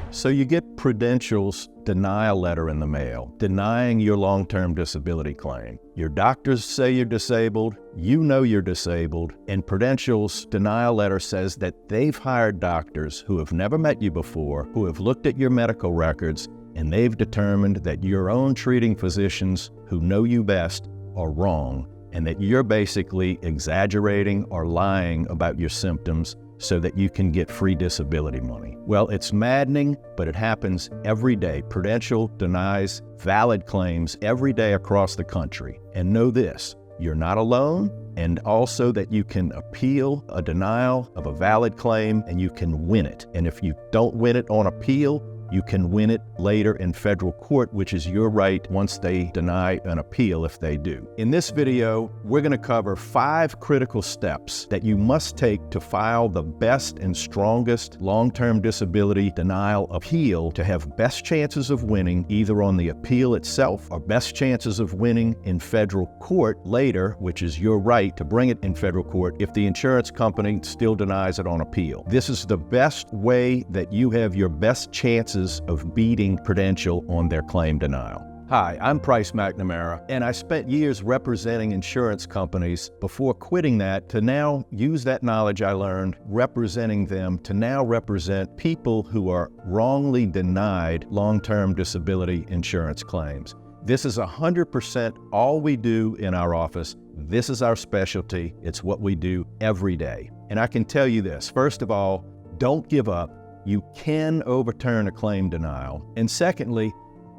So you get Prudential's denial letter in the mail, denying your long-term disability claim. Your doctors say you're disabled, you know you're disabled, and Prudential's denial letter says that they've hired doctors who have never met you before, who have looked at your medical records, and they've determined that your own treating physicians who know you best are wrong, and that you're basically exaggerating or lying about your symptoms so that you can get free disability money. Well, it's maddening, but it happens every day. Prudential denies valid claims every day across the country. And know this, you're not alone, and also that you can appeal a denial of a valid claim and you can win it. And if you don't win it on appeal, you can win it later in federal court, which is your right once they deny an appeal if they do. In this video, we're going to cover 5 critical steps that you must take to file the best and strongest long-term disability denial appeal to have best chances of winning either on the appeal itself or best chances of winning in federal court later, which is your right to bring it in federal court if the insurance company still denies it on appeal. This is the best way that you have your best chances of beating Prudential on their claim denial. Hi, I'm McNamara, and I spent years representing insurance companies before quitting that to now use that knowledge I learned representing them to now represent people who are wrongly denied long-term disability insurance claims. This is 100% all we do in our office. This is our specialty. It's what we do every day. And I can tell you this, first of all, don't give up. You can overturn a claim denial. And secondly,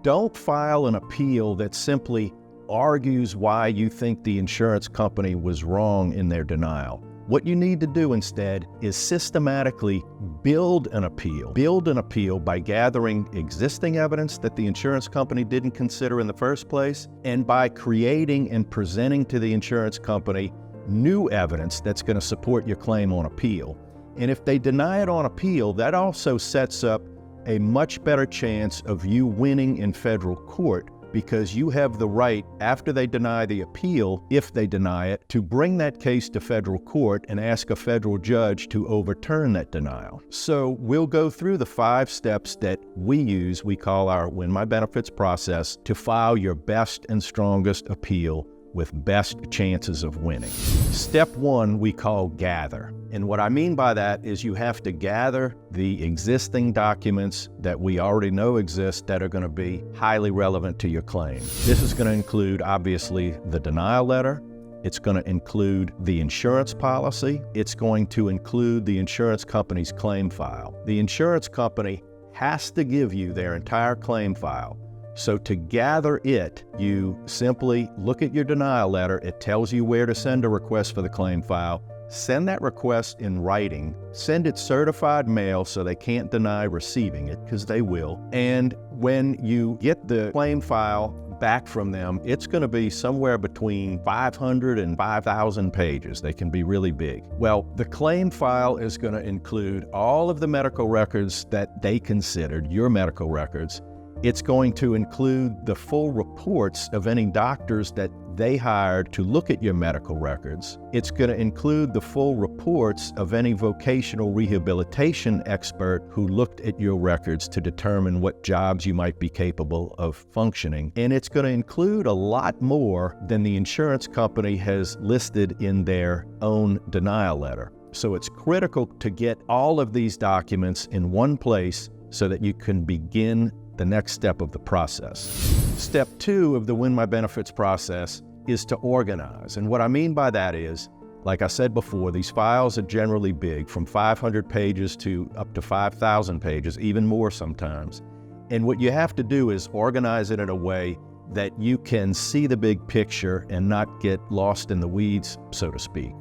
don't file an appeal that simply argues why you think the insurance company was wrong in their denial. What you need to do instead is systematically build an appeal. Build an appeal by gathering existing evidence that the insurance company didn't consider in the first place, and by creating and presenting to the insurance company new evidence that's going to support your claim on appeal. And if they deny it on appeal, that also sets up a much better chance of you winning in federal court because you have the right, after they deny the appeal, if they deny it, to bring that case to federal court and ask a federal judge to overturn that denial. So we'll go through the 5 steps that we use, we call our Win My Benefits process, to file your best and strongest appeal with best chances of winning. Step 1 we call gather. And what I mean by that is you have to gather the existing documents that we already know exist that are going to be highly relevant to your claim. This is going to include, obviously, the denial letter. It's going to include the insurance policy. It's going to include the insurance company's claim file. The insurance company has to give you their entire claim file. So to gather it, you simply look at your denial letter. It tells you where to send a request for the claim file. Send that request in writing. Send it certified mail so they can't deny receiving it, because they will. And when you get the claim file back from them, it's going to be somewhere between 500 and 5,000 pages. They can be really big. Well, the claim file is going to include all of the medical records that they considered, your medical records. It's going to include the full reports of any doctors that they hired to look at your medical records. It's going to include the full reports of any vocational rehabilitation expert who looked at your records to determine what jobs you might be capable of functioning. And it's going to include a lot more than the insurance company has listed in their own denial letter. So it's critical to get all of these documents in one place so that you can begin the next step of the process. Step 2 of the Win My Benefits process is to organize. And what I mean by that is, like I said before, these files are generally big, from 500 pages to up to 5,000 pages, even more sometimes. And what you have to do is organize it in a way that you can see the big picture and not get lost in the weeds, so to speak.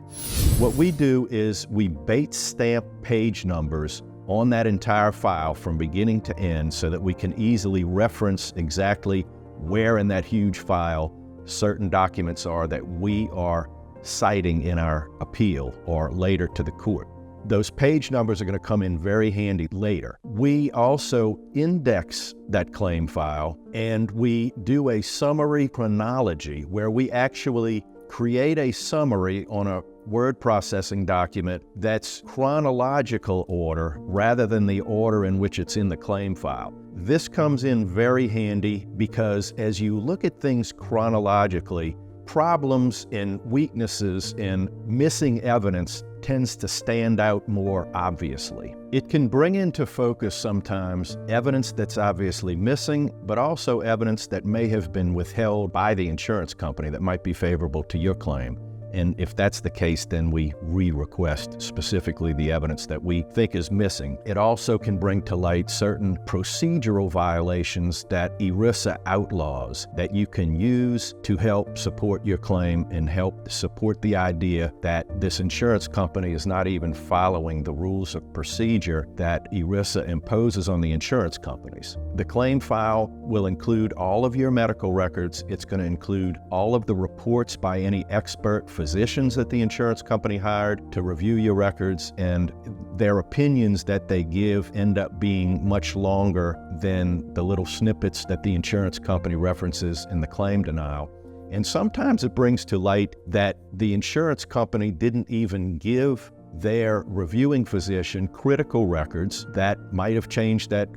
What we do is we bait stamp page numbers on that entire file from beginning to end so that we can easily reference exactly where in that huge file certain documents are that we are citing in our appeal or later to the court. Those page numbers are going to come in very handy later. We also index that claim file, and we do a summary chronology where we actually create a summary on a word processing document that's chronological order rather than the order in which it's in the claim file. This comes in very handy because as you look at things chronologically, problems and weaknesses and missing evidence tends to stand out more obviously. It can bring into focus sometimes evidence that's obviously missing, but also evidence that may have been withheld by the insurance company that might be favorable to your claim. And if that's the case, then we re-request specifically the evidence that we think is missing. It also can bring to light certain procedural violations that ERISA outlaws that you can use to help support your claim and help support the idea that this insurance company is not even following the rules of procedure that ERISA imposes on the insurance companies. The claim file will include all of your medical records. It's going to include all of the reports by any expert physicians that the insurance company hired to review your records, and their opinions that they give end up being much longer than the little snippets that the insurance company references in the claim denial. And sometimes it brings to light that the insurance company didn't even give their reviewing physician critical records that might have changed that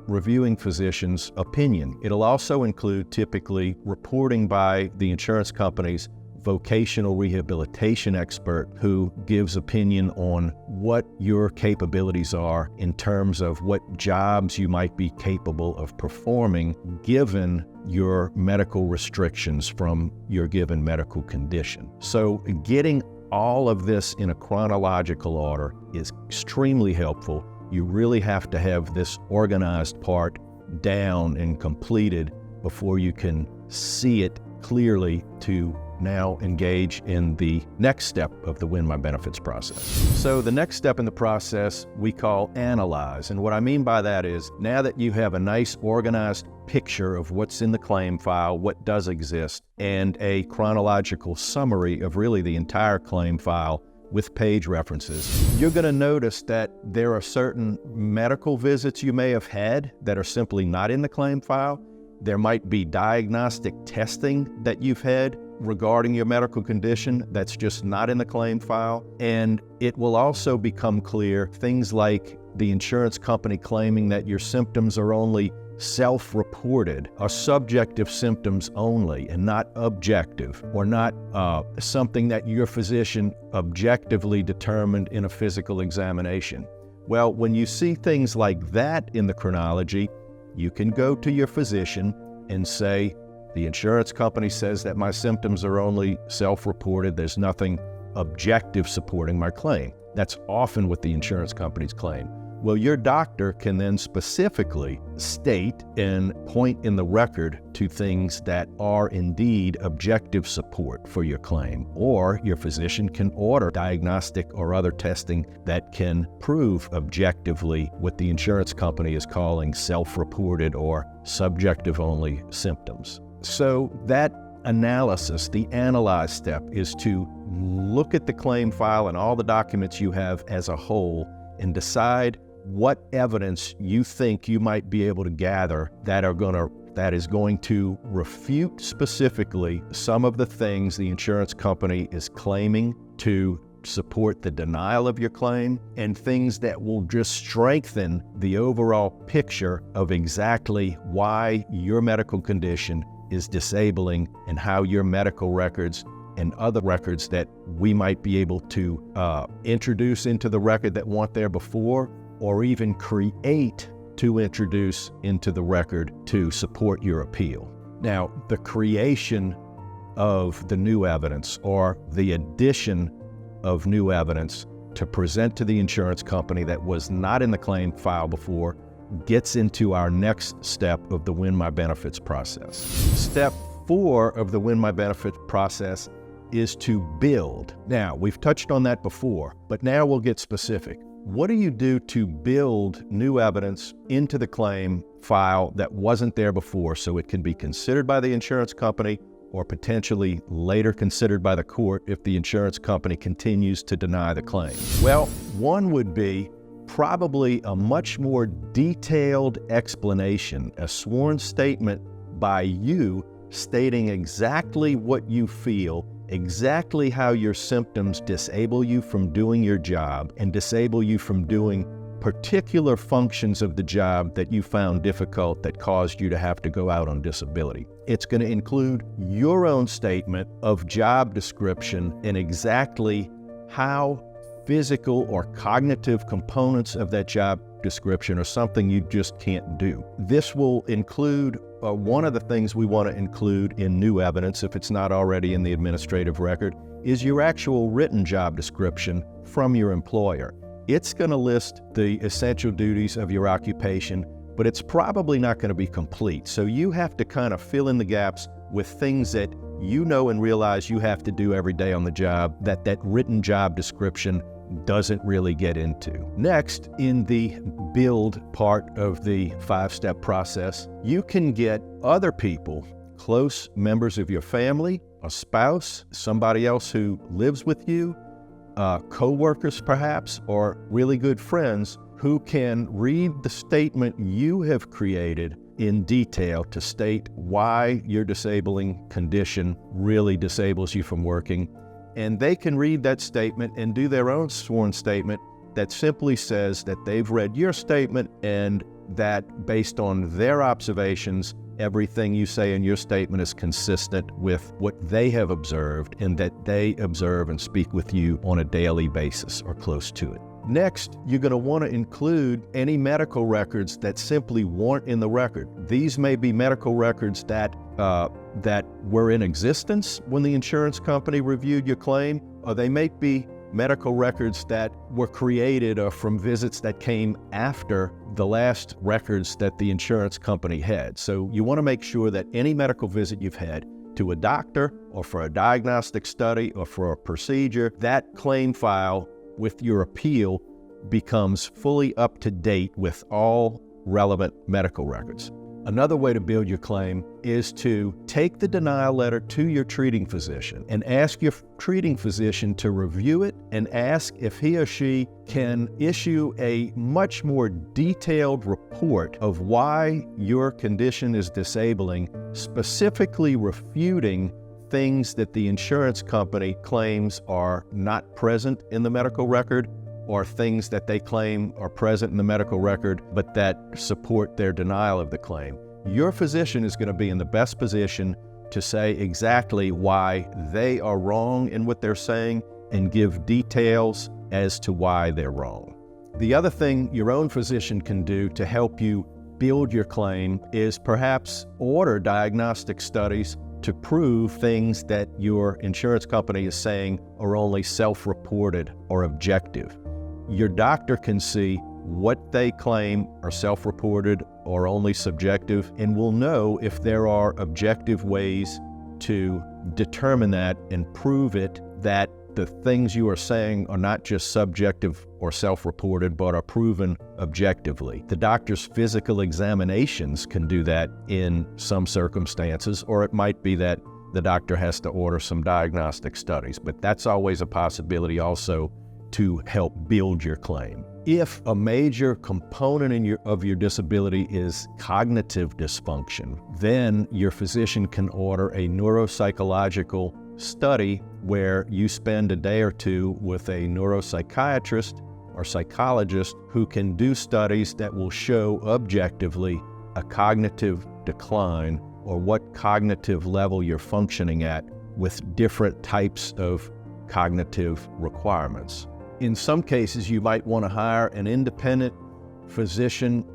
reviewing physician's opinion. It'll also include typically reporting by the insurance company's vocational rehabilitation expert who gives opinion on what your capabilities are in terms of what jobs you might be capable of performing given your medical restrictions from your given medical condition. So getting all of this in a chronological order is extremely helpful. You really have to have this organized part down and completed before you can see it clearly to now engage in the next step of the Win My Benefits process. So the next step in the process we call analyze. And what I mean by that is now that you have a nice organized picture of what's in the claim file, what does exist, and a chronological summary of really the entire claim file with page references, you're going to notice that there are certain medical visits you may have had that are simply not in the claim file. There might be diagnostic testing that you've had regarding your medical condition that's just not in the claim file. And it will also become clear things like the insurance company claiming that your symptoms are only self-reported, are subjective symptoms only and not objective, or not something that your physician objectively determined in a physical examination. Well, when you see things like that in the chronology, you can go to your physician and say, the insurance company says that my symptoms are only self-reported. There's nothing objective supporting my claim. That's often what the insurance companies claim. Well, your doctor can then specifically state and point in the record to things that are indeed objective support for your claim, or your physician can order diagnostic or other testing that can prove objectively what the insurance company is calling self-reported or subjective-only symptoms. So that analysis, the analyze step, is to look at the claim file and all the documents you have as a whole and decide what evidence you think you might be able to gather that is going to refute specifically some of the things the insurance company is claiming to support the denial of your claim, and things that will just strengthen the overall picture of exactly why your medical condition is disabling and how your medical records and other records that we might be able to introduce into the record that weren't there before, or even create to introduce into the record to support your appeal. Now, the creation of the new evidence or the addition of new evidence to present to the insurance company that was not in the claim file before gets into our next step of the Win My Benefits process. Step 4 of the Win My Benefits process is to build. Now, we've touched on that before, but now we'll get specific. What do you do to build new evidence into the claim file that wasn't there before so it can be considered by the insurance company or potentially later considered by the court if the insurance company continues to deny the claim? Well, one would be probably a much more detailed explanation, a sworn statement by you stating exactly what you feel exactly how your symptoms disable you from doing your job and disable you from doing particular functions of the job that you found difficult that caused you to have to go out on disability. It's going to include your own statement of job description and exactly how physical or cognitive components of that job description are something you just can't do. This will include one of the things we want to include in new evidence, if it's not already in the administrative record, is your actual written job description from your employer. It's going to list the essential duties of your occupation, but it's probably not going to be complete. So you have to kind of fill in the gaps with things that you know and realize you have to do every day on the job that written job description doesn't really get into. Next, in the build part of the 5-step process, you can get other people, close members of your family, a spouse, somebody else who lives with you, co-workers perhaps, or really good friends who can read the statement you have created in detail to state why your disabling condition really disables you from working. And they can read that statement and do their own sworn statement that simply says that they've read your statement and that based on their observations, everything you say in your statement is consistent with what they have observed and that they observe and speak with you on a daily basis or close to it. Next, you're going to want to include any medical records that simply weren't in the record. These may be medical records that were in existence when the insurance company reviewed your claim, or they may be medical records that were created or from visits that came after the last records that the insurance company had. So you want to make sure that any medical visit you've had to a doctor or for a diagnostic study or for a procedure, that claim file with your appeal becomes fully up to date with all relevant medical records. Another way to build your claim is to take the denial letter to your treating physician and ask your treating physician to review it and ask if he or she can issue a much more detailed report of why your condition is disabling, specifically refuting things that the insurance company claims are not present in the medical record, or things that they claim are present in the medical record but that support their denial of the claim. Your physician is going to be in the best position to say exactly why they are wrong in what they're saying and give details as to why they're wrong. The other thing your own physician can do to help you build your claim is perhaps order diagnostic studies to prove things that your insurance company is saying are only self-reported or objective. Your doctor can see what they claim are self-reported or only subjective and will know if there are objective ways to determine that and prove it, that the things you are saying are not just subjective or self-reported but are proven objectively. The doctor's physical examinations can do that in some circumstances, or it might be that the doctor has to order some diagnostic studies, but that's always a possibility also to help build your claim. If a major component of your disability is cognitive dysfunction, then your physician can order a neuropsychological study where you spend a day or two with a neuropsychiatrist or psychologist who can do studies that will show objectively a cognitive decline or what cognitive level you're functioning at with different types of cognitive requirements. In some cases, you might want to hire an independent physician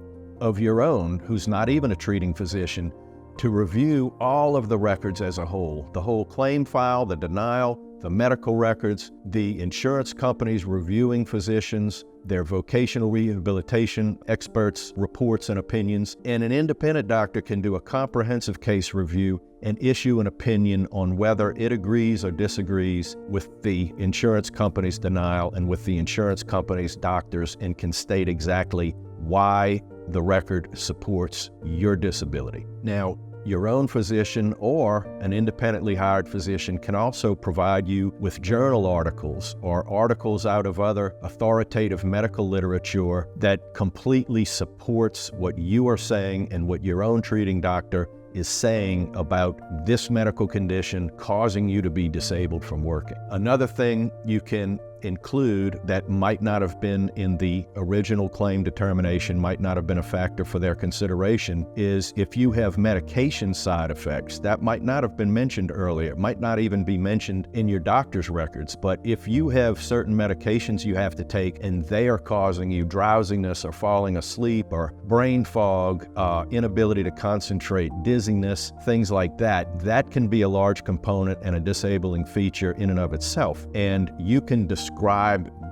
of your own, who's not even a treating physician, to review all of the records as a whole. The whole claim file, the denial, the medical records, the insurance companies reviewing physicians, their vocational rehabilitation experts' reports and opinions, and an independent doctor can do a comprehensive case review and issue an opinion on whether it agrees or disagrees with the insurance company's denial and with the insurance company's doctors, and can state exactly why the record supports your disability. Now, your own physician or an independently hired physician can also provide you with journal articles or articles out of other authoritative medical literature that completely supports what you are saying and what your own treating doctor is saying about this medical condition causing you to be disabled from working. Another thing you can include that might not have been in the original claim determination, might not have been a factor for their consideration, is if you have medication side effects. That might not have been mentioned earlier. It might not even be mentioned in your doctor's records. But if you have certain medications you have to take and they are causing you drowsiness or falling asleep or brain fog, inability to concentrate, dizziness, things like that, that can be a large component and a disabling feature in and of itself. And you can describe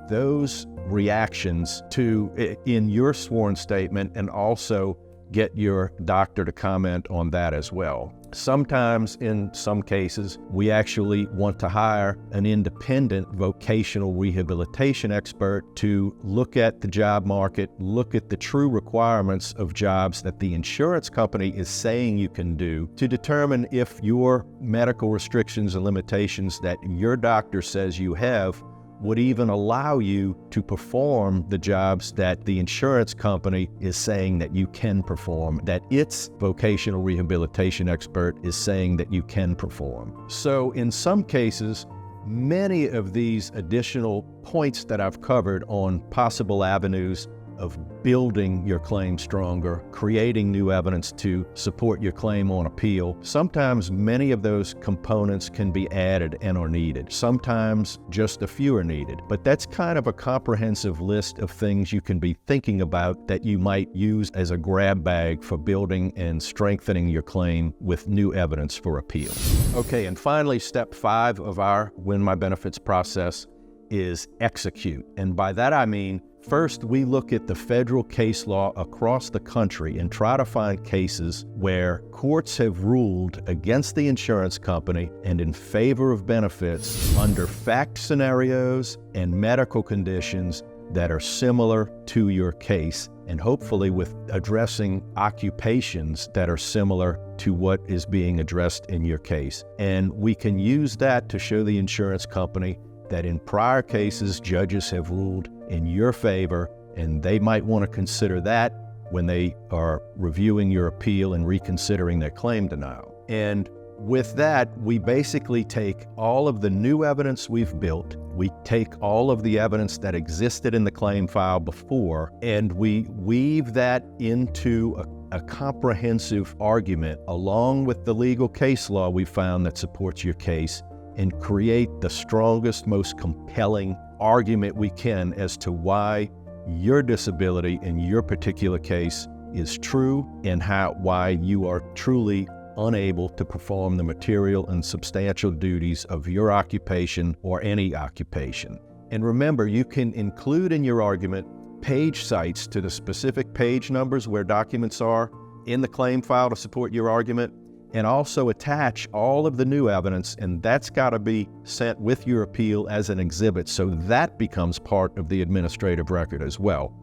those reactions in your sworn statement and also get your doctor to comment on that as well. Sometimes, in some cases, we actually want to hire an independent vocational rehabilitation expert to look at the job market, look at the true requirements of jobs that the insurance company is saying you can do to determine if your medical restrictions and limitations that your doctor says you have would even allow you to perform the jobs that the insurance company is saying that you can perform, that its vocational rehabilitation expert is saying that you can perform. So in some cases, many of these additional points that I've covered on possible avenues of building your claim stronger, creating new evidence to support your claim on appeal. Sometimes many of those components can be added and are needed. Sometimes just a few are needed. But that's kind of a comprehensive list of things you can be thinking about that you might use as a grab bag for building and strengthening your claim with new evidence for appeal. Okay, and finally, step 5 of our Win My Benefits process is execute. And by that I mean, first, we look at the federal case law across the country and try to find cases where courts have ruled against the insurance company and in favor of benefits under fact scenarios and medical conditions that are similar to your case, and hopefully with addressing occupations that are similar to what is being addressed in your case. And we can use that to show the insurance company that in prior cases, judges have ruled in your favor, and they might want to consider that when they are reviewing your appeal and reconsidering their claim denial. And with that, we basically take all of the new evidence we've built, we take all of the evidence that existed in the claim file before, and we weave that into a comprehensive argument along with the legal case law we found that supports your case, and create the strongest, most compelling argument we can as to why your disability in your particular case is true and why you are truly unable to perform the material and substantial duties of your occupation or any occupation. And remember, you can include in your argument page cites to the specific page numbers where documents are in the claim file to support your argument, and also attach all of the new evidence, and that's got to be sent with your appeal as an exhibit, so that becomes part of the administrative record as well,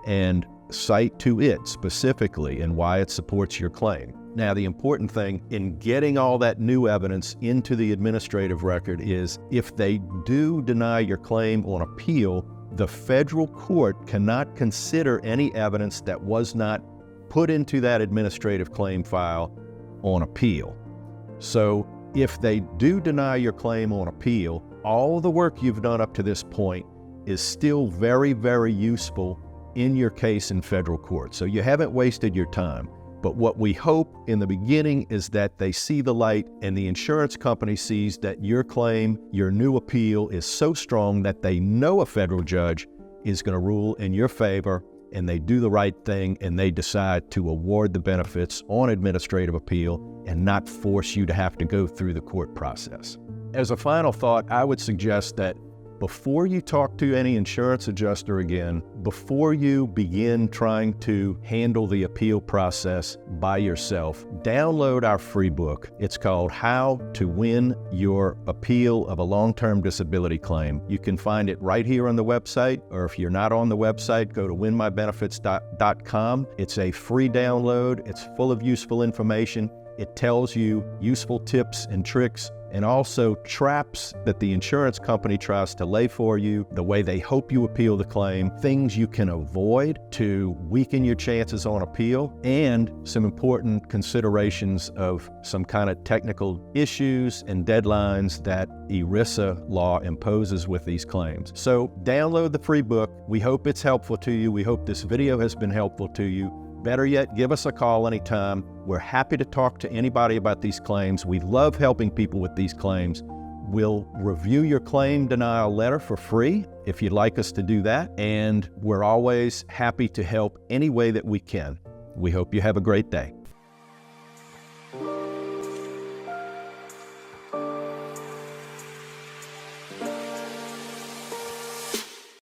and cite to it specifically and why it supports your claim. Now, the important thing in getting all that new evidence into the administrative record is if they do deny your claim on appeal, the federal court cannot consider any evidence that was not put into that administrative claim file on appeal. So if they do deny your claim on appeal, all the work you've done up to this point is still very, very useful in your case in federal court. So you haven't wasted your time. But what we hope in the beginning is that they see the light and the insurance company sees that your claim, your new appeal is so strong that they know a federal judge is going to rule in your favor, and they do the right thing and they decide to award the benefits on administrative appeal and not force you to have to go through the court process. As a final thought, I would suggest that before you talk to any insurance adjuster again, before you begin trying to handle the appeal process by yourself, download our free book. It's called How to Win Your Appeal of a Long-Term Disability Claim. You can find it right here on the website, or if you're not on the website, go to winmybenefits.com. It's a free download. It's full of useful information. It tells you useful tips and tricks, and also traps that the insurance company tries to lay for you, the way they hope you appeal the claim, things you can avoid to weaken your chances on appeal, and some important considerations of some kind of technical issues and deadlines that ERISA law imposes with these claims. So download the free book. We hope it's helpful to you. We hope this video has been helpful to you. Better yet, give us a call anytime. We're happy to talk to anybody about these claims. We love helping people with these claims. We'll review your claim denial letter for free if you'd like us to do that. And we're always happy to help any way that we can. We hope you have a great day.